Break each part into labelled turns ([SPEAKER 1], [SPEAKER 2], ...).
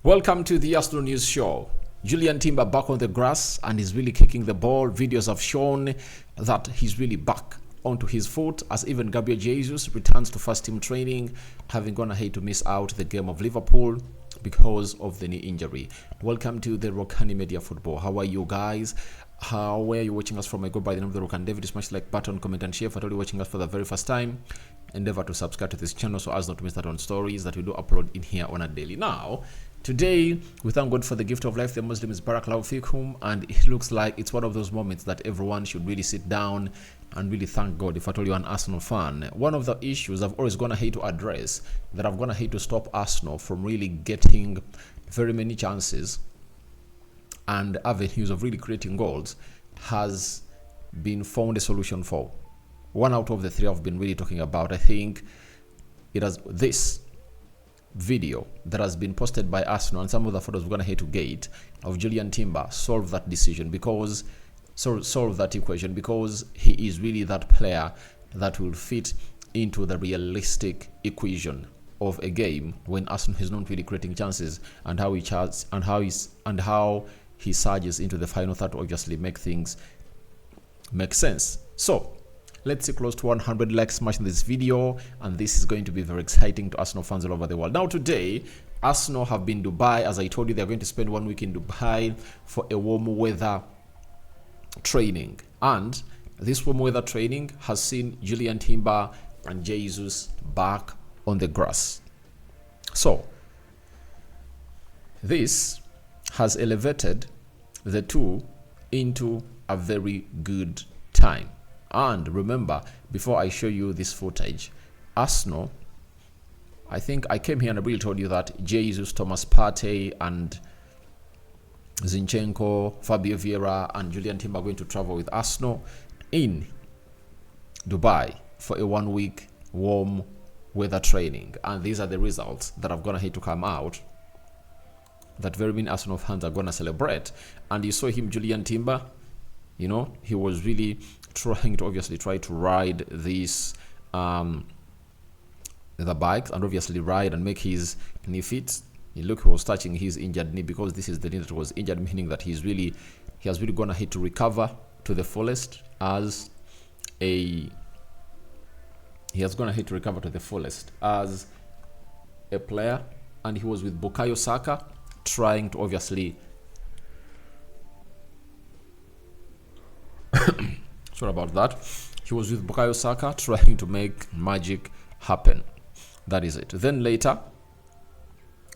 [SPEAKER 1] Welcome to the Arsenal News Show. Jurrien Timber back on the grass and is really kicking the ball. Videos have shown that he's really back onto his foot as even Gabriel Jesus returns to first team training, having gone ahead to miss out the game of Liverpool because of the knee injury. Welcome to the Rokani Media Football. How are you guys? Where are you watching us from? I go by the name of the Rokani David. Smash like button, comment and share. For those watching us for the very first time, endeavor to subscribe to this channel so as not to miss out on stories that we do upload in here on a daily. Now, today, we thank God for the gift of life. The Muslim is Barakallahu Fikum, and it looks like it's one of those moments that everyone should really sit down and really thank God if at all you're an Arsenal fan. One of the issues I've always gone ahead to address, that I've gone ahead to stop Arsenal from really getting very many chances and avenues of really creating goals, has been found a solution for. One out of the three I've been really talking about. I think it has this video that has been posted by Arsenal, and some of the photos we're gonna head to gate of Jurrien Timber solve that decision, because solve that equation, because he is really that player that will fit into the realistic equation of a game when Arsenal is not really creating chances, and how he surges into the final third to obviously make things make sense. So let's see close to 100 likes smashing this video, and this is going to be very exciting to Arsenal fans all over the world. Now today, Arsenal have been in Dubai. As I told you, they're going to spend 1 week in Dubai for a warm weather training, and this warm weather training has seen Jurrien Timber and Jesus back on the grass. So this has elevated the two into a very good time. And remember, before I show you this footage, Arsenal, I think I came here and I really told you that Jesus, Thomas Partey, and Zinchenko, Fabio Vieira, and Jurrien Timber are going to travel with Arsenal in Dubai for a 1 week warm weather training. And these are the results that have gone ahead to come out that very many Arsenal fans are going to celebrate. And you saw him, Jurrien Timber, you know, he was really trying to obviously try to ride these the bikes, and obviously ride and make his knee fit. He was touching his injured knee, because this is the knee that was injured, meaning that he has really gone ahead to recover to the fullest as a player. And he was with Bukayo Saka trying to obviously sorry about that. He was with Bukayo Saka trying to make magic happen. That is it. Then later,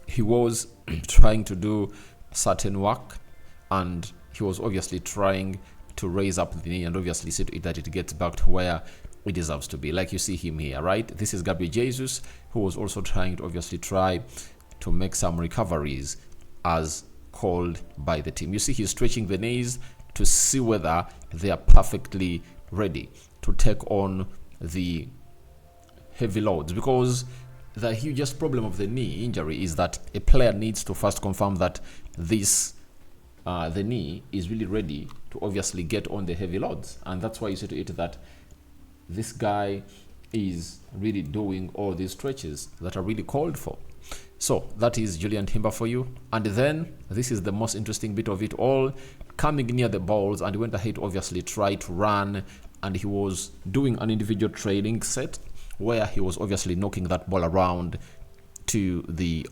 [SPEAKER 1] he was trying to do certain work, and he was obviously trying to raise up the knee and obviously see to it that it gets back to where it deserves to be. Like you see him here, right? This is Gabriel Jesus, who was also trying to obviously try to make some recoveries as called by the team. You see he's stretching the knees to see whether they are perfectly ready to take on the heavy loads, because the hugest problem of the knee injury is that a player needs to first confirm that this the knee is really ready to obviously get on the heavy loads. And that's why you see to it that this guy is really doing all these stretches that are really called for. So that is Jurrien Timber for you. And then this is the most interesting bit of it all. Coming near the balls, and he went ahead to obviously try to run, and he was doing an individual training set where he was obviously knocking that ball around to the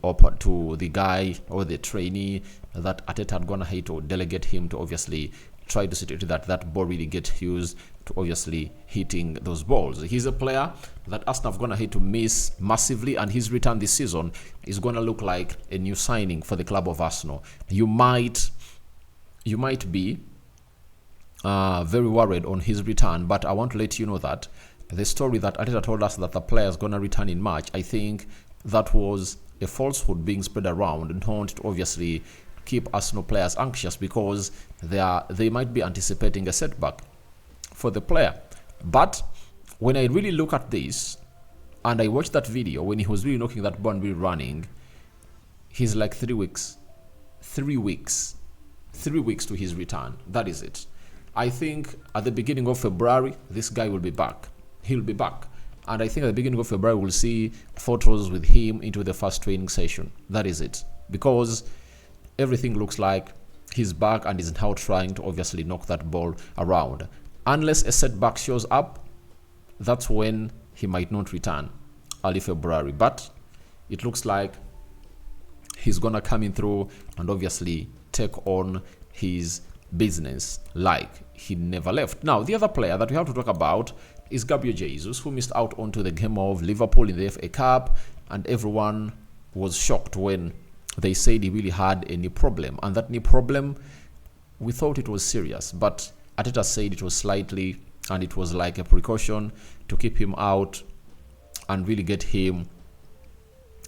[SPEAKER 1] guy or the trainee that Arteta had gone ahead to delegate him to obviously try to see to that that ball really gets used to obviously hitting those balls. He's a player that Arsenal have gone ahead to miss massively, and his return this season is going to look like a new signing for the club of Arsenal. You might be very worried on his return, but I want to let you know that the story that Arteta told us that the player is going to return in March, I think that was a falsehood being spread around, and not to obviously keep Arsenal players anxious, because they might be anticipating a setback for the player. But when I really look at this and I watched that video when he was really knocking that ball and really running, he's like 3 weeks to his return. That is it. I think at the beginning of February, this guy will be back. He'll be back. And I think at the beginning of February, we'll see photos with him into the first training session. That is it. because everything looks like he's back and is now trying to obviously knock that ball around. Unless a setback shows up, that's when he might not return early February. But it looks like he's going to come in through and obviously take on his business like he never left. Now, the other player that we have to talk about is Gabriel Jesus, who missed out onto the game of Liverpool in the FA Cup, and everyone was shocked when they said he really had a knee problem. And that knee problem, we thought it was serious, but Arteta said it was slightly, and it was like a precaution to keep him out and really get him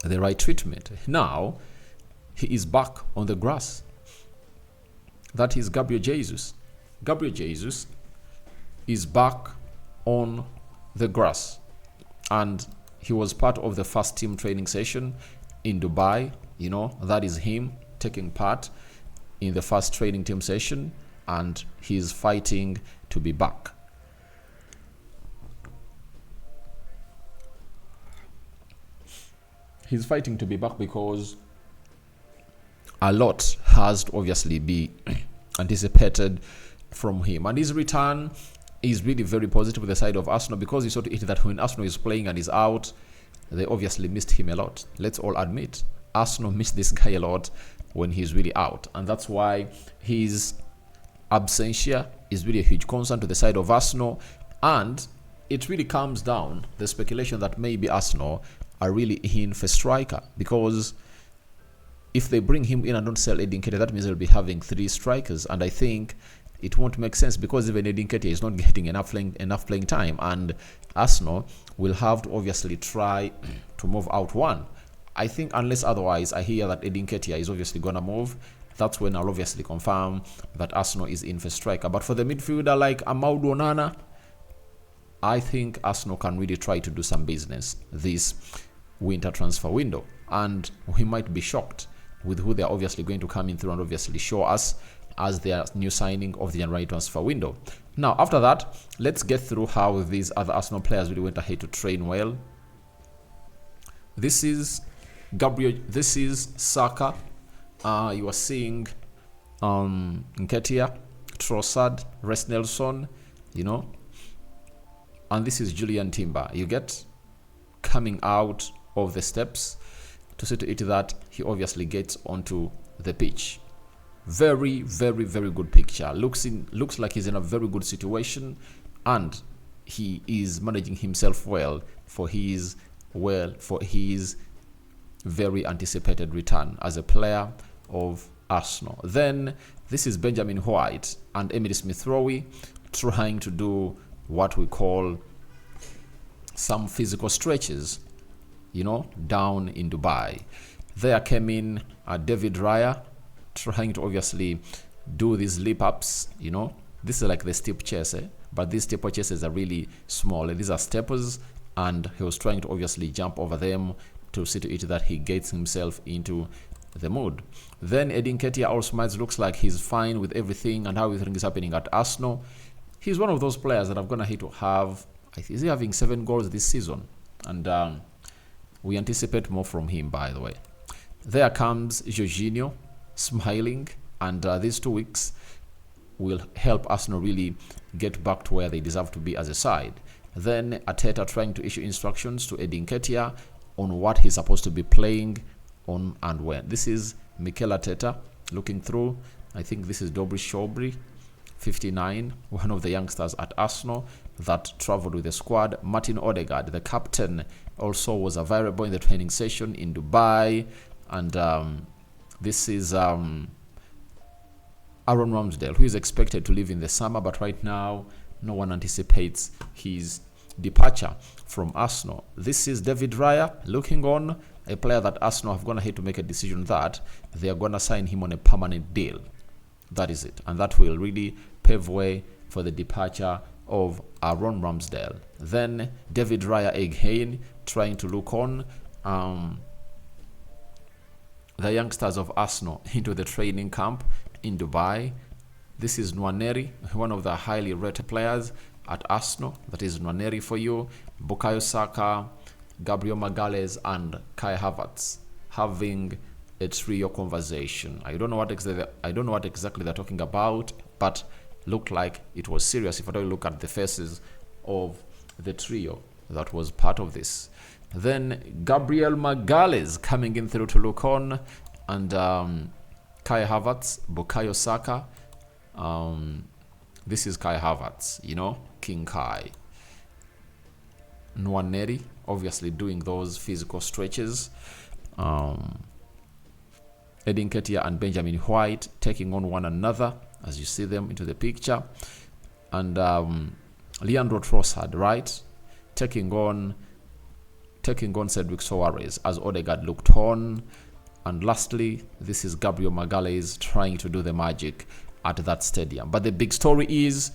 [SPEAKER 1] the right treatment. Now, he is back on the grass. That is Gabriel Jesus. Gabriel Jesus is back on the grass, and he was part of the first team training session in Dubai. You know, that is him taking part in the first training team session, and he's fighting to be back. He's fighting to be back because a lot has to obviously be anticipated from him, and his return is really very positive with the side of Arsenal, because you saw to it that when Arsenal is playing and is out, they obviously missed him a lot. Let's all admit, Arsenal missed this guy a lot when he's really out, and that's why his absentia is really a huge concern to the side of Arsenal. And it really calms down the speculation that maybe Arsenal are really in for striker, because if they bring him in and don't sell Edin Ketia, that means they'll be having 3 strikers, and I think it won't make sense, because even Edin Ketia is not getting enough playing time, and Arsenal will have to obviously try to move out one. I think unless otherwise, I hear that Edin Ketia is obviously gonna move. That's when I'll obviously confirm that Arsenal is in for striker. But for the midfielder like Amadou Onana, I think Arsenal can really try to do some business this winter transfer window, and we might be shocked with who they're obviously going to come in through and obviously show us as their new signing of the January transfer window. Now, after that, let's get through how these other Arsenal players really went ahead to train well. This is Gabriel, this is Saka. You are seeing Nketiah, Trossard, Reece Nelson, you know, and this is Jurrien Timber. You get coming out of the steps to see to it that he obviously gets onto the pitch. Very, very, very good picture. Looks like he's in a very good situation, and he is managing himself well for his very anticipated return as a player of Arsenal. Then this is Benjamin White and Emily Smith-Rowe trying to do what we call some physical stretches, you know, down in Dubai. There came in David Raya trying to obviously do these leap ups, you know. This is like the steep chase, but these steeper chases are really small. These are steppers, and he was trying to obviously jump over them to see to it that he gets himself into the mood. Then Edin Ketia also looks like he's fine with everything and how everything is happening at Arsenal. He's one of those players that I'm gonna hate to have. Is he having 7 goals this season? And we anticipate more from him, by the way. There comes Jorginho smiling, and these 2 weeks will help Arsenal really get back to where they deserve to be as a side. Then Arteta trying to issue instructions to Edin Ketia on what he's supposed to be playing on and when. This is Mikel Arteta looking through. I think this is Dobry Shobry, 59, one of the youngsters at Arsenal that traveled with the squad. Martin Odegaard, the captain, also was available in the training session in Dubai. And this is Aaron Ramsdale, who is expected to leave in the summer, but right now no one anticipates his departure from Arsenal. This is David Raya looking on, a player that Arsenal have gone ahead to make a decision that they are going to sign him on a permanent deal. That is it, and that will really pave way for the departure of Aaron Ramsdale. Then David Raya again trying to look on the youngsters of Arsenal into the training camp in Dubai. This is Nwaneri, one of the highly rated players at Arsenal. That is Nwaneri for you. Bukayo Saka, Gabriel Magalhaes, and Kai Havertz having a trio conversation. I don't know what exactly they're talking about, but looked like it was serious. If I don't look at the faces of the trio that was part of this. Then Gabriel Magalhaes coming in through to look on, and Kai Havertz, Bukayo Saka. This is Kai Havertz, you know, King Kai. Nwaneri, obviously doing those physical stretches. Edin Ketia and Benjamin White taking on one another as you see them into the picture. And Leandro Trossard, right, taking on Cedric Soares as Odegaard looked on. And lastly, this is Gabriel Magalhaes trying to do the magic at that stadium. But the big story is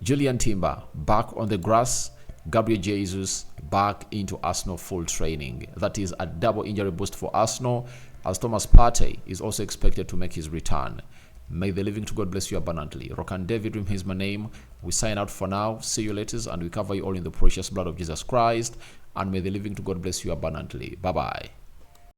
[SPEAKER 1] Jurrien Timber back on the grass, Gabriel Jesus back into Arsenal full training. That is a double injury boost for Arsenal, as Thomas Partey is also expected to make his return. May the living to God bless you abundantly. Rokani David Dream is my name. We sign out for now. See you later, and we cover you all in the precious blood of Jesus Christ. And may the living to God bless you abundantly. Bye-bye.